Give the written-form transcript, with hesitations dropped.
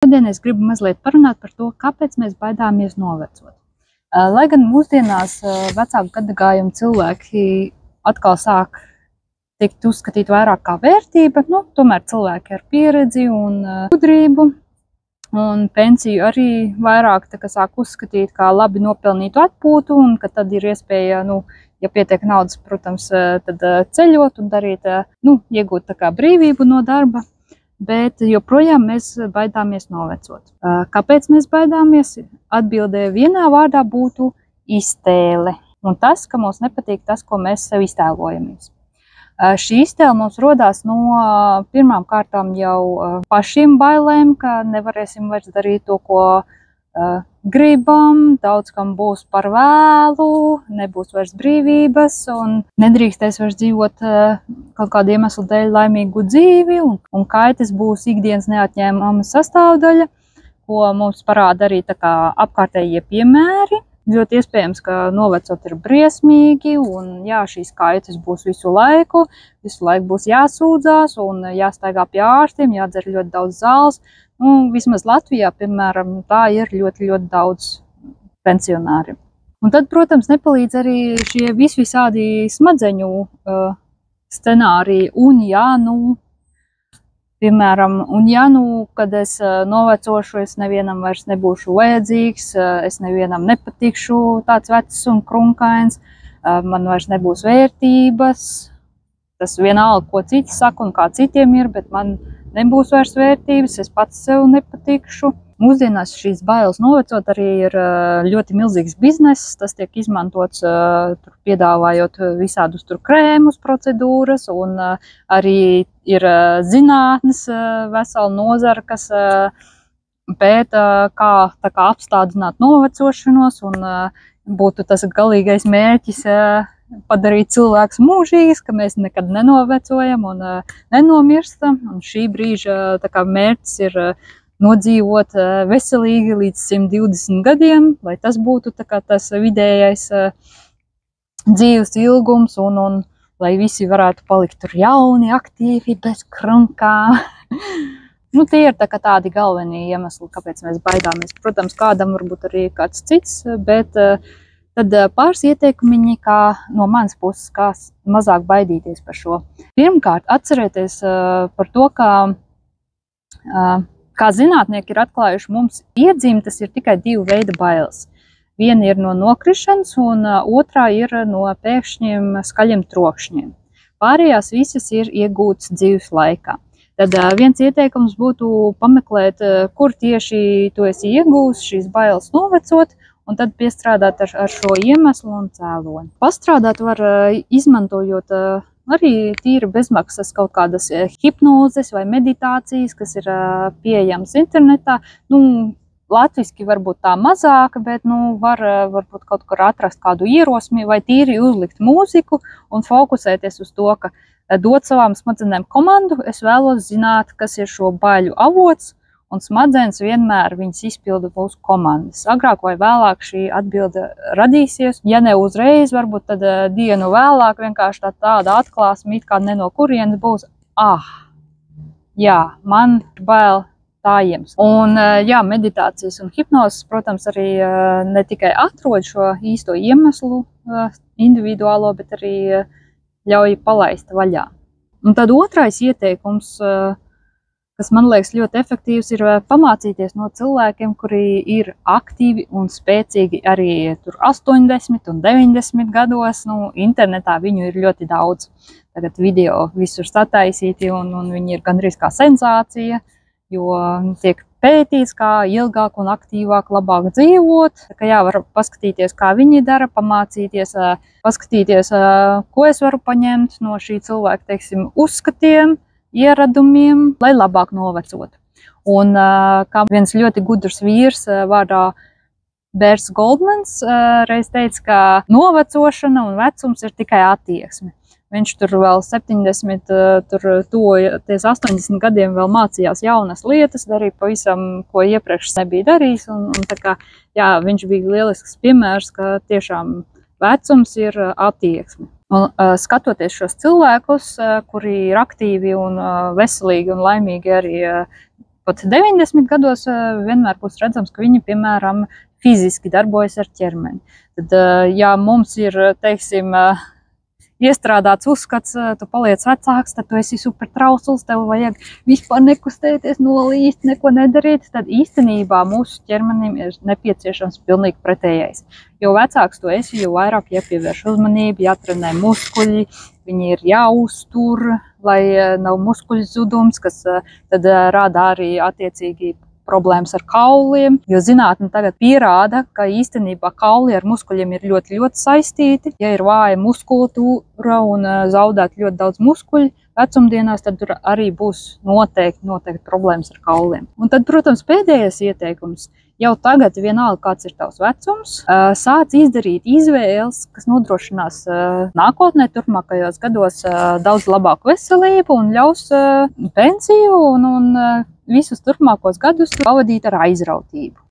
Šodien es gribu mazliet parunāt par to, kāpēc mēs baidāmies novecot. Lai gan mūsdienās vecāku gadagājumu cilvēki atkal sāk tikt uzskatīt vairāk kā vērtība, tomēr cilvēki ar pieredzi un gudrību un pensiju arī vairāk sāk uzskatīt kā labi nopelnītu atpūtu, un ka tad ir iespēja, ja pietiek naudas, protams, tad ceļot un darīt, iegūt tā kā brīvību no darba. Bet joprojām mēs baidāmies novecot. Kāpēc mēs baidāmies? Atbildē vienā vārdā būtu iztēle. Un tas, ka mums nepatīk tas, ko mēs sev iztēlojamies. Šī iztēle mums rodās no pirmām kārtām jau pašiem bailēm, ka nevarēsim vairs darīt to, ko gribam, daudz kam būs par vēlu, nebūs vairs brīvības un nedrīkstēs vairs dzīvot kaut kādu iemeslu dēļ laimīgu dzīvi, un kaitas būs ikdienas neatņēmama sastāvdaļa, ko mums parāda arī apkārtējie piemēri. Ļoti iespējams, ka novecot ir briesmīgi, un šīs kaitas būs visu laiku būs jāsūdzās un jāstaigā pie ārstiem, jādzer ļoti daudz zāles. Vismaz Latvijā, piemēram, tā ir ļoti, ļoti daudz pensionāri. Un tad, protams, nepalīdz arī šie visādi smadzeņu scenāriji. Piemēram, kad es novecošu, es nevienam vairs nebūšu vajadzīgs, es nevienam nepatikšu tāds vecs un krunkains, man vairs nebūs vērtības. Tas vienalga, ko citi saka un kā citiem ir, bet man nebūs vairs vērtības, es pats sev nepatikšu. Mūsdienās šīs bailes novecot arī ir ļoti milzīgs bizness. Tas tiek izmantots piedāvājot visādus krēmus, procedūras, un arī ir zinātnes vesela nozara, kas pēta, kā apstādināt novecošanos, un būtu tas galīgais mērķis padarīt cilvēkus mūžīgus, ka mēs nekad nenovecojam un nenomirstam. Un šī brīža mērķis ir nodzīvot veselīgi līdz 120 gadiem, lai tas būtu tas vidējais dzīves ilgums, un lai visi varētu palikt tur jauni, aktīvi, bez krunkām. Tie ir tādi galvenie iemesli, kāpēc mēs baidāmies. Protams, kādam varbūt arī kāds cits, bet tad pāris ieteikumiņi, kā no manas puses, kā mazāk baidīties par šo. Pirmkārt, atcerieties par to, kā zinātnieki ir atklājuši, mums iedzimtas ir tikai divu veidu bailes. Viena ir no nokrišanas, un otrā ir no pēkšņiem skaļiem trokšņiem. Pārējās visas ir iegūtas dzīves laikā. Tad viens ieteikums būtu pameklēt, kur tieši tu esi iegūs šīs bailes novecot, un tad piestrādāt ar šo iemeslu un cēloni. Pastrādāt var izmantojot arī tīri bezmaksas kaut kādas hipnozes vai meditācijas, kas ir pieejamas internetā. Latviski varbūt tā mazāk, bet varbūt kaut kur atrast kādu ierosmi vai tīri uzlikt mūziku un fokusēties uz to, ka dot savām smadzenēm komandu. Es vēlos zināt, kas ir šo baiļu avots, un smadzenes vienmēr viņas izpilda mūsu komandas. Agrāk vai vēlāk šī atbilde radīsies. Ja ne uzreiz, varbūt tad dienu vēlāk vienkārši tāda atklāsme, it kā ne no kurienes būs. Man bail tā iemesls. Un meditācijas un hipnozes, protams, arī ne tikai atrod šo īsto iemeslu individuālo, bet arī ļauj palaist vaļā. Un tad otrais ieteikums, kas man liekas ļoti efektīvs, ir pamācīties no cilvēkiem, kuri ir aktīvi un spēcīgi arī 80 un 90 gados. Internetā viņu ir ļoti daudz. Tagad video visur sataisīti, un viņi ir gandrīz kā sensācija, jo tiek pētīts, kā ilgāk un aktīvāk labāk dzīvot. Var paskatīties, kā viņi dara, pamācīties, paskatīties, ko es varu paņemt no šī cilvēka, uzskatiem, ieradumiem, lai labāk novecot. Un kā viens ļoti gudrs vīrs vārdā Bērs Goldmans reiz teica, ka novecošana un vecums ir tikai attieksme. Viņš tur vēl 70, tuvojoties 80 gadiem vēl mācījās jaunas lietas, darīja pavisam, ko iepriekš nebija darījis. Viņš bija lielisks piemērs, ka tiešām vecums ir attieksme. Un, skatoties šos cilvēkus, kuri ir aktīvi un veselīgi un laimīgi arī pat 90 gados vienmēr būs redzams, ka viņi, piemēram, fiziski darbojas ar ķermeni. Tad, ja mums ir, teiksim, iestrādāts uzskats, tu paliec vecāks, tad tu esi super trausls, tev vajag vispār nekustēties, nolīst, neko nedarīt, tad īstenībā mūsu ķermenim ir nepieciešams pilnīgi pretējais. Jo vecāks tu esi, jo vairāk jāpievērš uzmanība, jātrenē muskuļi, viņi ir jāuztur, lai nav muskuļu zudums, kas tad rada arī attiecīgi problēmas ar kauliem, jo zinātne tagad pierāda, ka īstenībā kauli ar muskuļiem ir ļoti, ļoti saistīti. Ja ir vāja muskulatūra un zaudēt ļoti daudz muskuļu vecumdienās, tad tur arī būs noteikti problēmas ar kauliem. Un tad, protams, pēdējais ieteikums. Jau tagad, vienalga, kāds ir tavs vecums, sāc izdarīt izvēles, kas nodrošinās nākotnē, turpmākajos gados daudz labāku veselību un ļaus pensiju un visus turpmākos gadus pavadīt ar aizrautību.